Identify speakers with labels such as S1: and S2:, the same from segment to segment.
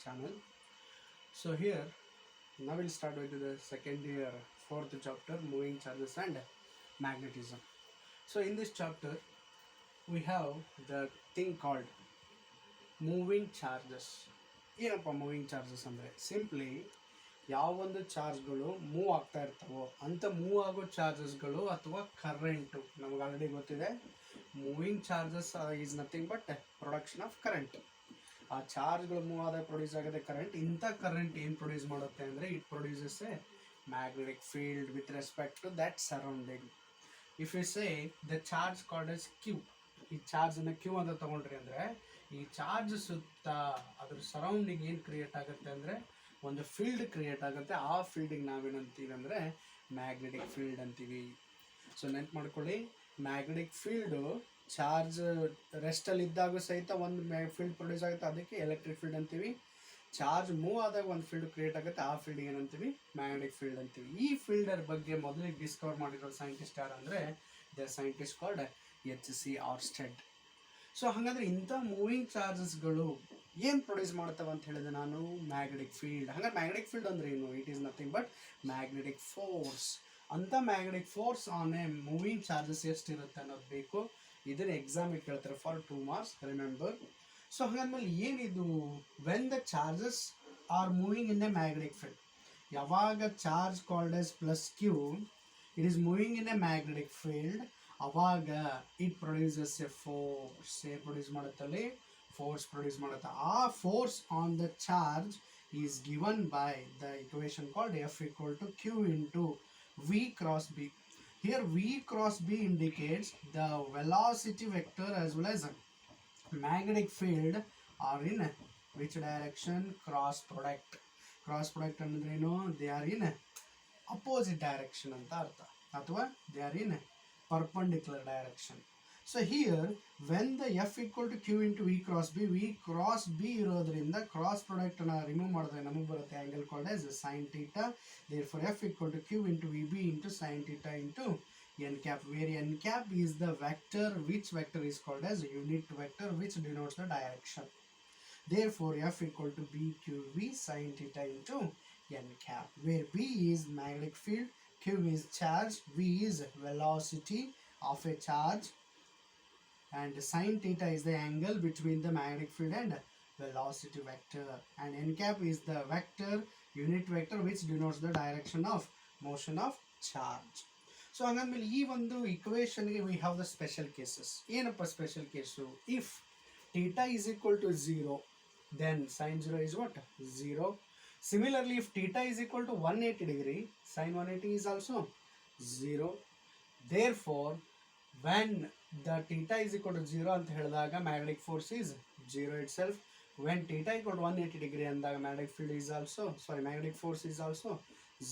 S1: channel. So here now we'll start with the second year fourth chapter, moving charges and magnetism. So in this chapter we have the thing called moving charges. ಏನಪ್ಪ moving charges ಅಂದರೆ simply ಯಾವೊಂದು ಚಾರ್ಜ್ಗಳು move ಆಗ್ತಾ ಇರ್ತಾವೋ ಅಂಥ move ಆಗೋ ಚಾರ್ಜಸ್ಗಳು ಅಥವಾ current, ನಮಗೆ already ಗೊತ್ತಿದೆ moving charges is nothing but production of current. ಆ ಚಾರ್ಜ್ಗಳು ಮೂವ್ ಆದಾಗ ಪ್ರೊಡ್ಯೂಸ್ ಆಗುತ್ತೆ ಕರೆಂಟ್. ಇಂಥ ಕರೆಂಟ್ ಏನು ಪ್ರೊಡ್ಯೂಸ್ ಮಾಡುತ್ತೆ ಅಂದರೆ it produces a magnetic field with respect to that surrounding. If you say the charge called as Q, ಈ ಚಾರ್ಜನ್ನು ಕ್ಯೂ ಅಂತ ತೊಗೊಂಡ್ರಿ ಅಂದರೆ ಈ ಚಾರ್ಜ್ ಸುತ್ತ ಅದ್ರ ಸರೌಂಡಿಂಗ್ ಏನು ಕ್ರಿಯೇಟ್ ಆಗುತ್ತೆ ಅಂದರೆ ಒಂದು ಫೀಲ್ಡ್ ಕ್ರಿಯೇಟ್ ಆಗುತ್ತೆ. ಆ ಫೀಲ್ಡಿಗೆ ನಾವೇನಂತೀವಿ ಅಂದರೆ ಮ್ಯಾಗ್ನೆಟಿಕ್ ಫೀಲ್ಡ್ ಅಂತೀವಿ. ಸೊ ನೆನ್ಪು ಮಾಡ್ಕೊಳ್ಳಿ, ಮ್ಯಾಗ್ನೆಟಿಕ್ ಫೀಲ್ಡು ಚಾರ್ಜ್ ರೆಸ್ಟಲ್ಲಿ ಇದ್ದಾಗ ಸಹಿತ ಒಂದು ಫೀಲ್ಡ್ ಪ್ರೊಡ್ಯೂಸ್ ಆಗುತ್ತೆ, ಅದಕ್ಕೆ ಎಲೆಕ್ಟ್ರಿಕ್ ಫೀಲ್ಡ್ ಅಂತೀವಿ. ಚಾರ್ಜ್ ಮೂವ್ ಆದಾಗ ಒಂದು ಫೀಲ್ಡ್ ಕ್ರಿಯೇಟ್ ಆಗುತ್ತೆ, ಆ ಫೀಲ್ಡ್ ಏನಂತೀವಿ ಮ್ಯಾಗ್ನೆಟಿಕ್ ಫೀಲ್ಡ್ ಅಂತೀವಿ. ಈ ಫೀಲ್ಡರ್ ಬಗ್ಗೆ ಮೊದಲಿಗೆ ಡಿಸ್ಕವರ್ ಮಾಡಿರೋ ಸೈಂಟಿಸ್ಟ್ ಯಾರು ಅಂದರೆ the scientist called HC Oersted. So ಹಾಗಾದರೆ ಇಂಥ ಮೂವಿಂಗ್ ಚಾರ್ಜಸ್ಗಳು ಏನು ಪ್ರೊಡ್ಯೂಸ್ ಮಾಡ್ತವೆ ಅಂತ ಹೇಳಿದೆ ನಾನು, ಮ್ಯಾಗ್ನೆಟಿಕ್ ಫೀಲ್ಡ್. ಹಾಗಾದ್ರೆ ಮ್ಯಾಗ್ನೆಟಿಕ್ ಫೀಲ್ಡ್ ಅಂದ್ರೆ ಏನು? It is nothing but magnetic force. ಅಂಥ magnetic force on a moving charges ಎಷ್ಟಿರುತ್ತೆ ಅನ್ನೋದು ಬೇಕು. ಇದನ್ನು ಎಕ್ಸಾಮಿಗೆ ಕೇಳ್ತಾರೆ ಫಾರ್ 2 marks, ರಿಮೆಂಬರ್. ಸೊ ಹಾಗಾದ್ಮೇಲೆ ಏನಿದು when the charges are moving in a magnetic field, ಯಾವಾಗ charge called S plus Q it is moving in a magnetic field, ಅವಾಗ ಇಟ್ ಪ್ರೊಡ್ಯೂಸಸ್ ಎ ಫೋರ್ಸ್. ಏನು ಪ್ರೊಡ್ಯೂಸ್ ಮಾಡುತ್ತಲ್ಲಿ? ಫೋರ್ಸ್ ಪ್ರೊಡ್ಯೂಸ್ ಮಾಡುತ್ತೆ. ಆ force on the charge is given by the equation called F equal to Q into V cross B. Here V cross B indicates the velocity vector as well as magnetic field are in which direction? Cross product. Cross product ಅಂದ್ರೆ ಏನು? They are in opposite direction ಅಂತ ಅರ್ಥ, ಅಥವಾ they are in perpendicular direction. So here when the F equal to Q into V cross B ಇರೋದ್ರಿಂದ cross product ಅನ್ನ remove ಮಾಡಿದ್ರೆ ನಮಗೆ ಬರುತ್ತೆ angle called as sin theta. Therefore F equal to Q into VB into sin theta into n cap, where n cap is the vector, which vector is called as unit vector which denotes the direction. Therefore F equal to BQV sin theta into n cap, where B is magnetic field, Q is charge, V is velocity of a charge, and sin theta is the angle between the magnetic field and velocity vector, and n cap is the vector, unit vector which denotes the direction of motion of charge. So ಹಾಗಾದ್ಮೇಲೆ ಈ ಒಂದು ಇಕ್ವೇಶನ್ಗೆ we have the special cases. ಏನಪ್ಪ special case? If theta is equal to 0 then sin 0 is what? 0. Similarly, if theta is equal to 180 degree, sin 180 is also 0. Therefore, when the theta is equal to 0 ಅಂತ ಹೇಳಿದಾಗ magnetic force is 0 itself. When theta equal to 180 degree ಅಂದಾಗ magnetic field is also, magnetic force is also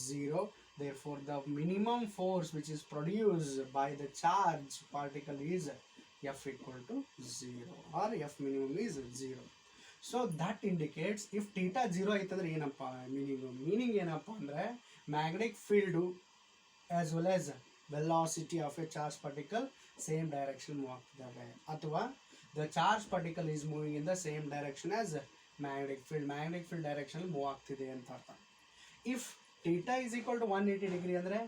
S1: 0. Therefore, the minimum force which is produced by the charge particle is F equal to 0, or F minimum is 0. So that indicates if theta 0 ಆಯ್ತಂದ್ರೆ ಏನಪ್ಪ meaning ಏನಪ್ಪ ಅಂದರೆ magnetic field as well as velocity of a charge particle same direction move ಆಗ್ತಿದ್ದಾವೆ, ಅಥವಾ the charge particle is moving in the same direction as magnetic field direction move ಆಗ್ತಿದೆ ಅಂತ ಅರ್ಥ. If theta is equal to 180 degree ಅಂದರೆ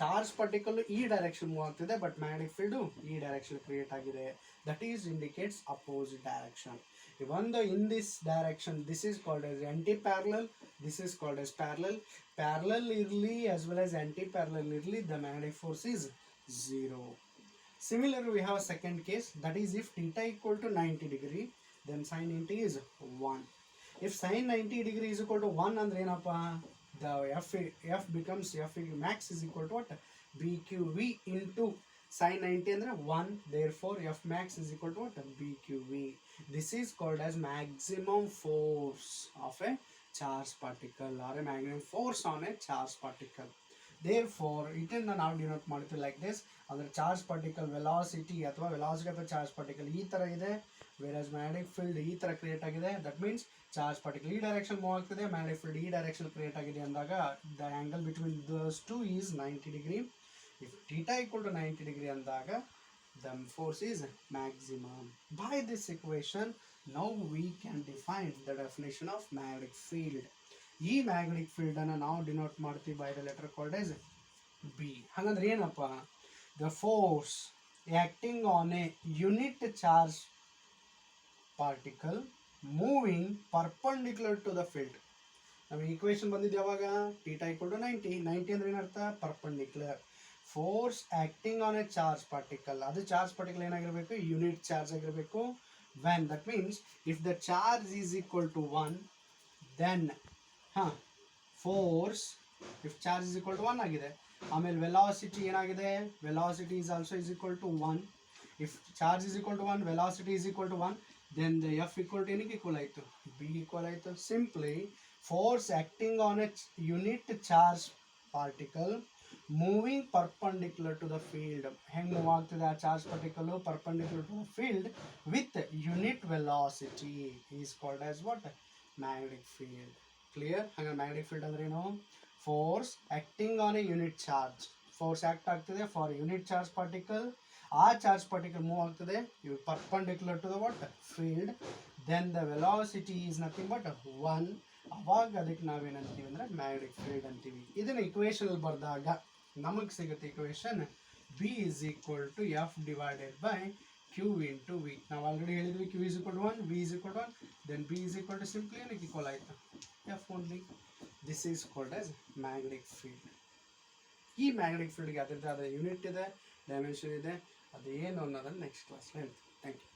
S1: charge particle ಈ direction move ಆಗ್ತಿದೆ, but magnetic field ಈ direction create ಆಗಿದೆ. That is indicates opposite direction. Even though in this direction this is called as anti-parallel, this is called as parallel. Parallel irli as well as anti-parallel irli, the magnetic force is 0. Similarly, we have a second case, that is if theta equal to 90 degree then sin 90 is 1. If sin 90 degree is equal to 1 andre enappa, the F becomes F max is equal to what? BQV into sin 90 andre 1. Therefore F max is equal to what? BQV. This is called as maximum force of a charged particle, or a magnetic force on a charged particle. Therefore ಇದನ್ನು ನಾವು denote ಮಾಡ್ತೀವಿ like this. ಅಂದರೆ charge particle velocity ಅಥವಾ velocity of charge particle ಈ ಥರ ಇದೆ, whereas magnetic field ಈ ಥರ ಕ್ರಿಯೇಟ್ ಆಗಿದೆ. ದಟ್ ಮೀನ್ಸ್ ಚಾರ್ಜ್ ಪಾರ್ಟಿಕಲ್ ಈ ಡೈರೆಕ್ಷನ್ ಮೂವ್ ಆಗ್ತಿದೆ, ಮ್ಯಾಗ್ನೆಟಿಕ್ ಫೀಲ್ಡ್ ಈ ಡೈರೆಕ್ಷನ್ ಕ್ರಿಯೇಟ್ ಆಗಿದೆ ಅಂದಾಗ the angle between those two is 90 degree. If theta equal to 90 degree ಅಂದಾಗ the force is maximum. By this equation Now we can define the definition of magnetic field. ಈ magnetic field ಅನ್ನು ನಾವು denote ಮಾಡ್ತೀವಿ by the letter called S B. ಹಾಗಂದ್ರೆ ಏನಪ್ಪ? The force acting on a unit charge particle moving perpendicular to the field. ನಮಗೆ equation ಬಂದಿದ್ದು ಯಾವಾಗ? Theta equal to 90. 90 ಅಂದ್ರೆ ಏನರ್ಥ? Perpendicular. Force acting on a charge particle, ಅದು charge particle ಏನಾಗಿರಬೇಕು? Unit charge ಆಗಿರಬೇಕು. when that means if the charge is equal to 1 then force, if charge is equal to 1 ಆಗಿದೆ, ಆಮೇಲೆ velocity ಏನಾಗಿದೆ? Velocity is also is equal to 1. if charge is equal to 1, velocity is equal to 1, then the F equal to ಏನಕ್ಕೆ equal ಆಯಿತು? B equal ಆಯಿತು. simply force acting on a unit charge particle moving perpendicular to the field. ಹೆಂಗೆ move ಆಗ್ತಿದೆ ಆ charge particle? Perpendicular to the field with unit velocity is called as what? Magnetic field. Clear? ಹಾಗೆ magnetic field ಅಂದ್ರೆ ಏನು? Force acting on a unit charge. Force act ಆಗ್ತಿದೆ for unit charge particle. ಆ charge particle move ಆಗ್ತದೆ perpendicular to the what? Field. Then the velocity is nothing but 1. ಅವಾಗ ಅದಕ್ಕೆ ನಾವೇನಂತೀವಿ ಅಂದ್ರೆ magnetic field ಅಂತೀವಿ. ಇದನ್ನ ಇಕ್ವೇಶನ್ ಬರೆದಾಗ ನಮಗೆ ಸಿಗುತ್ತೆ equation B is equal to F divided by Q into V. ನಾವು ಆಲ್ರೆಡಿ ಹೇಳಿದ್ವಿ Q is equal to 1, V is equal to 1, then B is equal to simply ಏನಕ್ಕೆ ಈಕ್ವಲ್ ಆಯಿತು? F only. This is called as magnetic field. ಈ magnetic ಫೀಲ್ಡ್ಗೆ ಅದರದ್ದು ಆದ unit ಇದೆ, dimension ಇದೆ, ಅದೇನು ಅನ್ನೋದನ್ನು ನೆಕ್ಸ್ಟ್ ಕ್ಲಾಸ್ನಲ್ಲಿ ಹೇಳ್ತೀವಿ. Thank you.